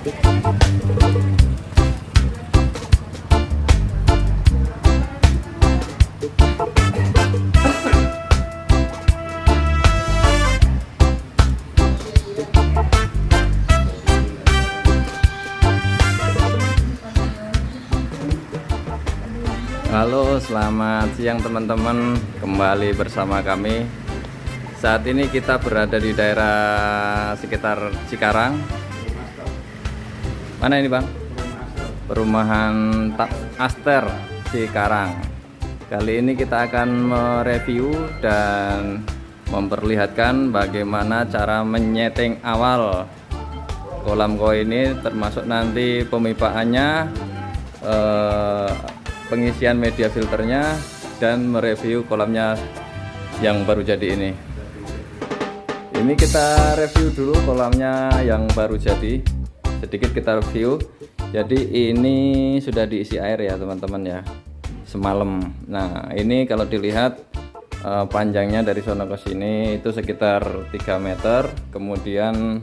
Halo, selamat siang teman-teman. Kembali bersama kami. Saat ini kita berada di daerah sekitar Cikarang. Mana ini, Bang? Perumahan Aster Cikarang. Kali ini kita akan mereview dan memperlihatkan bagaimana cara menyeting awal kolam koi ini, termasuk nanti pemipaannya, pengisian media filternya, dan mereview kolamnya yang baru jadi ini. Ini kita review dulu kolamnya yang baru jadi. Sedikit kita review. Jadi ini sudah diisi air ya teman-teman ya, semalam. Nah ini kalau dilihat panjangnya dari sono ke sini itu sekitar 3 meter. Kemudian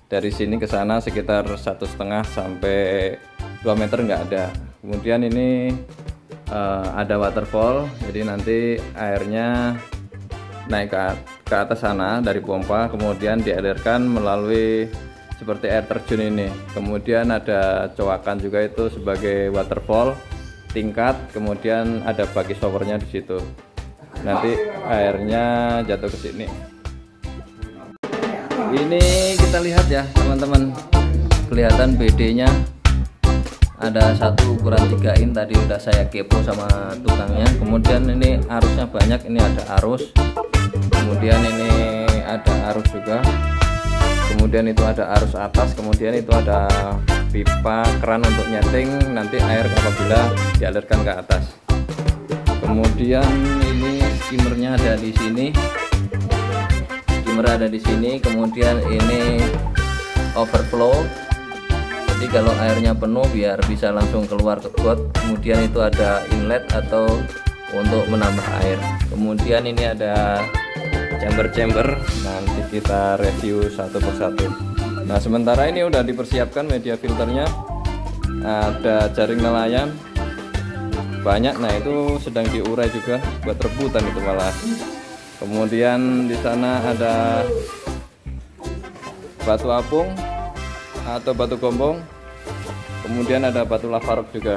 dari sini ke sana sekitar 1,5 sampai 2 meter nggak ada. Kemudian ini ada waterfall, jadi nanti airnya naik ke atas sana dari pompa, kemudian dialirkan melalui seperti air terjun ini. Kemudian ada coakan juga itu sebagai waterfall tingkat, kemudian ada bagi showernya di situ. Nanti airnya jatuh ke sini. Ini kita lihat ya teman-teman, kelihatan BD-nya ada satu ukuran 3 in, tadi udah saya kepo sama tukangnya. Kemudian ini arusnya banyak, ini ada arus, kemudian ini ada arus juga, kemudian itu ada arus atas, kemudian itu ada pipa keran untuk nyeting nanti air apabila dialirkan ke atas. Kemudian ini skimmernya ada di sini, skimmer ada di sini. Kemudian ini overflow, jadi kalau airnya penuh biar bisa langsung keluar ke got. Kemudian itu ada inlet atau untuk menambah air. Kemudian ini ada chamber-chamber, nanti kita review satu persatu. Nah sementara ini udah dipersiapkan media filternya, ada jaring nelayan banyak. Nah itu sedang diurai juga buat rebutan itu malah. Kemudian di sana ada batu apung atau batu gombong, kemudian ada batu lavarok juga.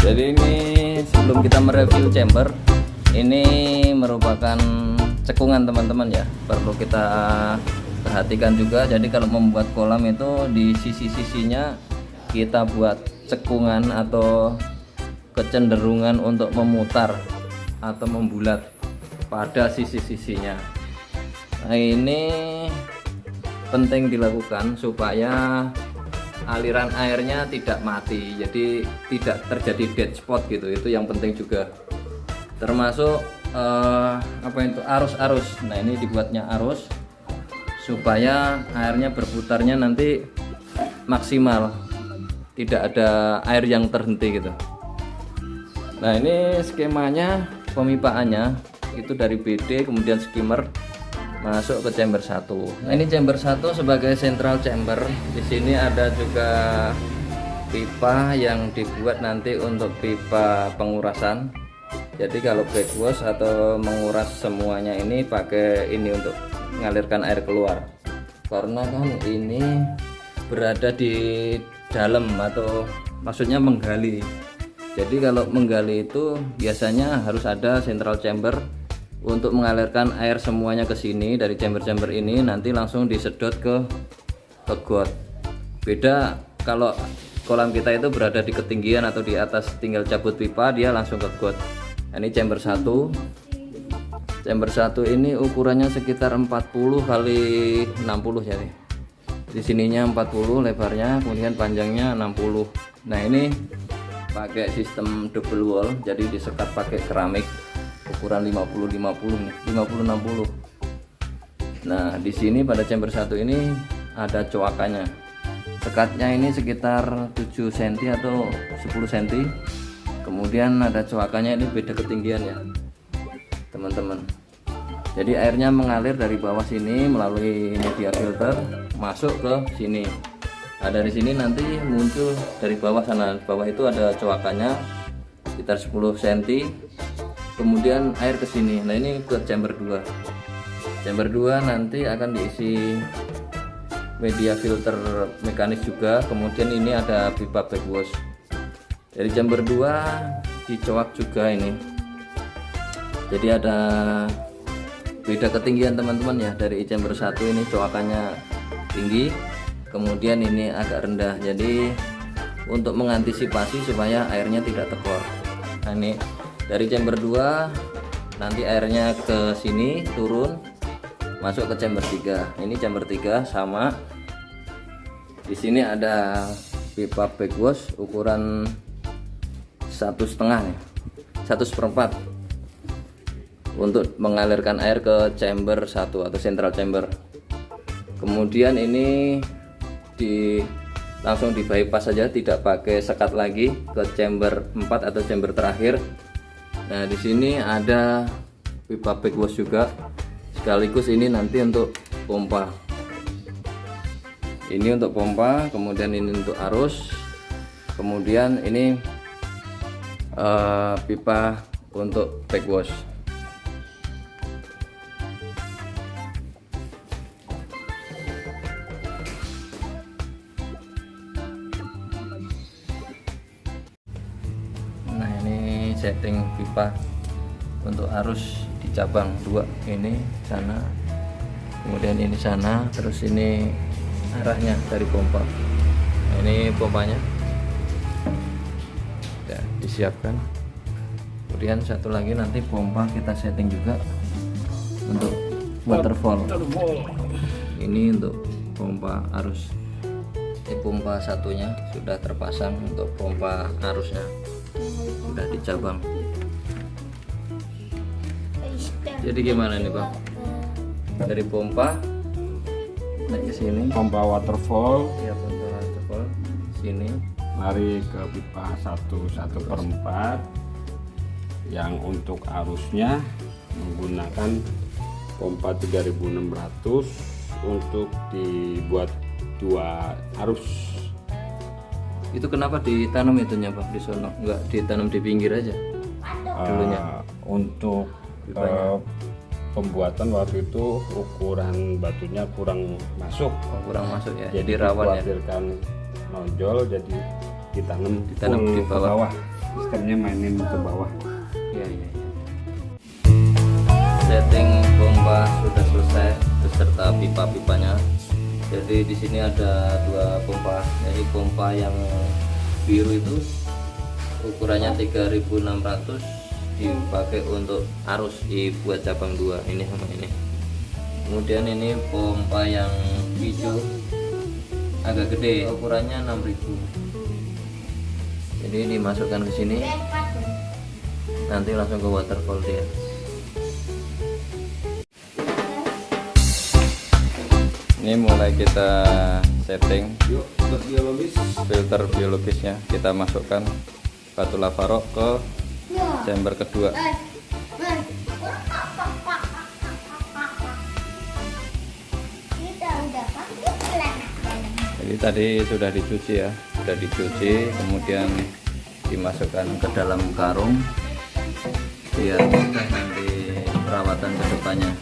Jadi ini sebelum kita mereview chamber, ini merupakan cekungan teman-teman ya, perlu kita perhatikan juga. Jadi kalau membuat kolam itu di sisi-sisinya kita buat cekungan atau kecenderungan untuk memutar atau membulat pada sisi-sisinya. Nah ini penting dilakukan supaya aliran airnya tidak mati, jadi tidak terjadi dead spot gitu. Itu yang penting juga, termasuk apa itu arus-arus. Nah ini dibuatnya arus supaya airnya berputarnya nanti maksimal, tidak ada air yang terhenti gitu. Nah ini skemanya pemipaannya itu dari BD, kemudian skimmer masuk ke chamber 1. Nah ini chamber 1 sebagai central chamber. Di sini ada juga pipa yang dibuat nanti untuk pipa pengurasan. Jadi kalau backwash atau menguras semuanya ini pakai ini untuk mengalirkan air keluar. Karena kan ini berada di dalam atau maksudnya menggali. Jadi kalau menggali itu biasanya harus ada central chamber untuk mengalirkan air semuanya ke sini dari chamber-chamber ini, nanti langsung disedot ke got. Beda kalau kolam kita itu berada di ketinggian atau di atas, tinggal cabut pipa dia langsung ke got. Nah, ini chamber 1. Chamber 1 ini ukurannya sekitar 40 kali 60 jadi. Di sininya 40 lebarnya, kemudian panjangnya 60. Nah, ini pakai sistem double wall, jadi disekat pakai keramik ukuran 50 60. Nah, di sini pada chamber 1 ini ada coakannya. Sekatnya ini sekitar 7 cm atau 10 cm. Kemudian ada coakannya, ini beda ketinggian ya teman-teman. Jadi airnya mengalir dari bawah sini melalui media filter masuk ke sini. Nah, dari sini nanti muncul dari bawah sana. Bawah itu ada coakannya sekitar 10 cm. Kemudian air ke sini. Nah, ini ke chamber 2. Chamber 2 nanti akan diisi media filter mekanis juga. Kemudian ini ada pipa backwash. Dari chamber 2 dicoak juga ini. Jadi ada beda ketinggian teman-teman ya. Dari chamber 1 ini coakannya tinggi, kemudian ini agak rendah. Jadi untuk mengantisipasi supaya airnya tidak tekor. Nah, ini dari chamber 2 nanti airnya ke sini turun masuk ke chamber 3. Ini chamber 3 sama. Di sini ada pipa backwash ukuran 1,5 nih, 1/4 untuk mengalirkan air ke chamber 1 atau central chamber. Kemudian ini langsung di bypass saja, tidak pakai sekat lagi ke chamber 4 atau chamber terakhir. Nah, di sini ada pipa backwash juga, sekaligus ini nanti untuk pompa. Ini untuk pompa, kemudian ini untuk arus, kemudian ini pipa untuk backwash. Nah, ini setting pipa untuk arus di cabang 2, ini sana, kemudian ini sana, terus ini arahnya dari pompa. Nah, ini pompanya ya, disiapkan. Kemudian satu lagi nanti pompa kita setting juga untuk waterfall. Ini untuk pompa arus. Ini pompa satunya sudah terpasang untuk pompa arusnya, sudah di cabang. Jadi gimana nih Bang? Dari pompa naik ke sini. Pompa waterfall. Ya, pompa waterfall sini. Lari ke pipa 1/4 yang untuk arusnya menggunakan pompa 3600 untuk dibuat 2 arus. Itu kenapa ditanam itunya Bang di sono? Enggak ditanam di pinggir aja dulunya? Untuk pembuatan waktu itu ukuran batunya kurang masuk. Kurang masuk ya. Jadi rawan ya. Dikhawatirkan nonjol, jadi ditanam di ke bawah. Sistemnya mainin ke bawah. Iya. Setting pompa sudah selesai beserta pipa-pipanya. Jadi di sini ada 2 pompa. Jadi pompa yang biru itu ukurannya 3600 dipakai untuk arus buat cabang 2 ini sama ini. Kemudian ini pompa yang hijau agak gede, ukurannya 6000. Jadi dimasukkan ke sini, nanti langsung ke waterfall dia. Ini mulai kita setting filter biologisnya, kita masukkan batu lava rock ke chamber kedua. Jadi tadi sudah dicuci ya, kemudian dimasukkan ke dalam karung biar mudah nanti perawatan kedepannya.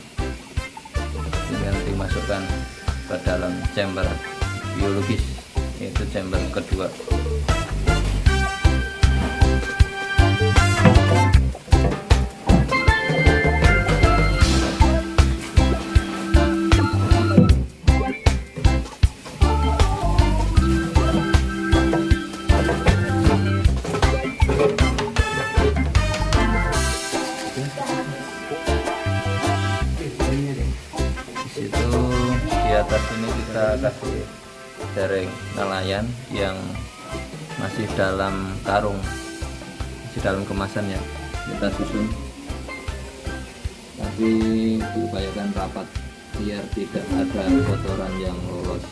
Kemudian dimasukkan ke dalam chamber biologis, yaitu chamber kedua. Di atas ini kita kasih jaring nelayan yang masih dalam karung, masih dalam kemasan ya, kita susun, tapi diupayakan rapat biar tidak ada kotoran yang lolos.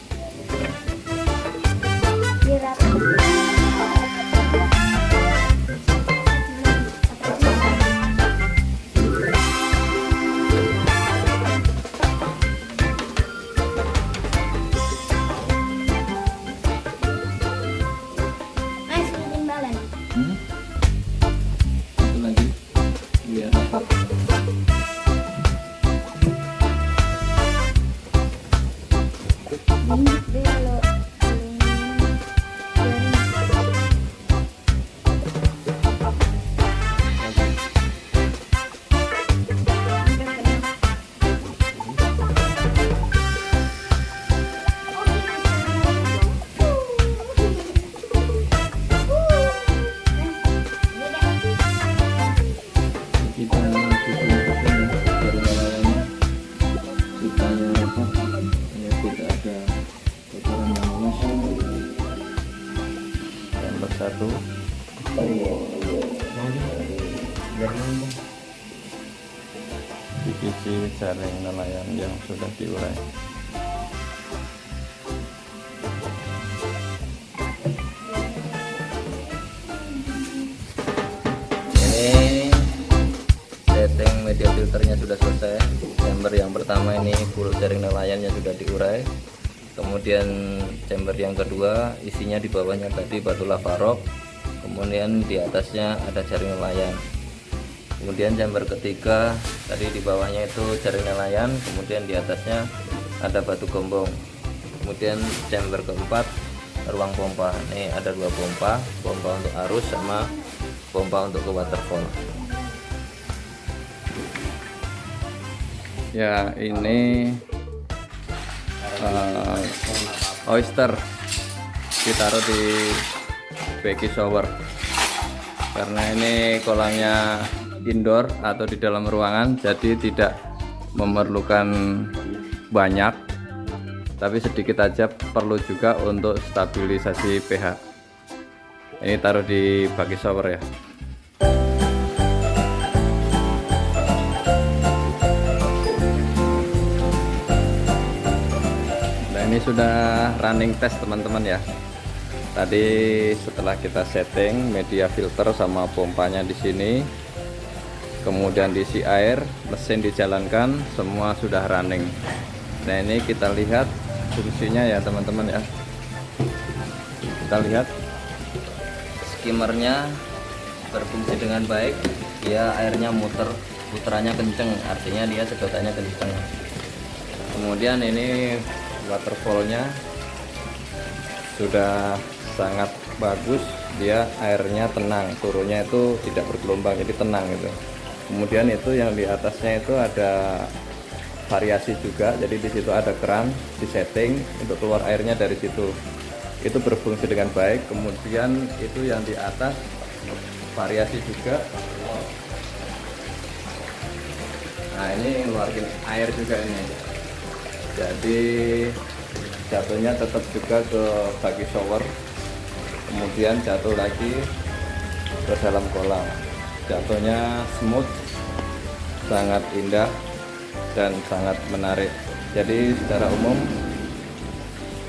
satu. Divisi jaring nelayan yang sudah diurai. Ini setting media filternya sudah selesai. Chamber yang pertama ini full jaring nelayannya sudah diurai. Kemudian chamber yang kedua isinya di bawahnya tadi batu lava rock, kemudian di atasnya ada jaring nelayan. Kemudian chamber ketiga tadi di bawahnya itu jaring nelayan, kemudian di atasnya ada batu gombong. Kemudian chamber keempat ruang pompa. Ini ada dua pompa, pompa untuk arus sama pompa untuk ke waterfall. Ya, ini oyster ditaruh di baby shower karena ini kolamnya indoor atau di dalam ruangan, jadi tidak memerlukan banyak, tapi sedikit aja perlu juga untuk stabilisasi pH. Ini taruh di baby shower ya. Ini sudah running test teman-teman ya. Tadi setelah kita setting media filter sama pompanya di sini, kemudian diisi air, mesin dijalankan, semua sudah running. Nah ini kita lihat fungsinya ya teman-teman ya. Kita lihat skimmernya berfungsi dengan baik. Dia airnya puterannya kenceng, artinya dia sedotannya kenceng. Kemudian ini waterfallnya sudah sangat bagus, dia airnya tenang, turunnya itu tidak bergelombang, jadi tenang gitu. Kemudian itu yang di atasnya itu ada variasi juga, jadi di situ ada keran di setting untuk keluar airnya dari situ, itu berfungsi dengan baik. Kemudian itu yang di atas variasi juga. Nah ini ngeluarin air juga ini. Jadi jatuhnya tetap juga ke baby shower, kemudian jatuh lagi ke dalam kolam. Jatuhnya smooth, sangat indah dan sangat menarik. Jadi secara umum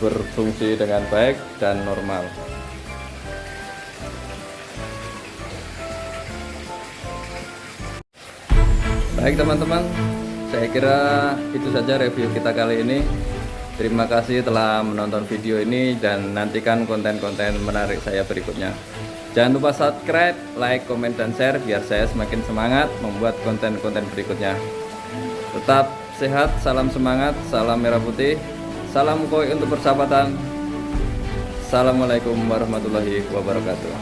berfungsi dengan baik dan normal. Baik teman-teman, saya kira itu saja review kita kali ini. Terima kasih telah menonton video ini dan nantikan konten-konten menarik saya berikutnya. Jangan lupa subscribe, like, komen, dan share biar saya semakin semangat membuat konten-konten berikutnya. Tetap sehat, salam semangat, salam merah putih, salam koi untuk persahabatan. Assalamualaikum warahmatullahi wabarakatuh.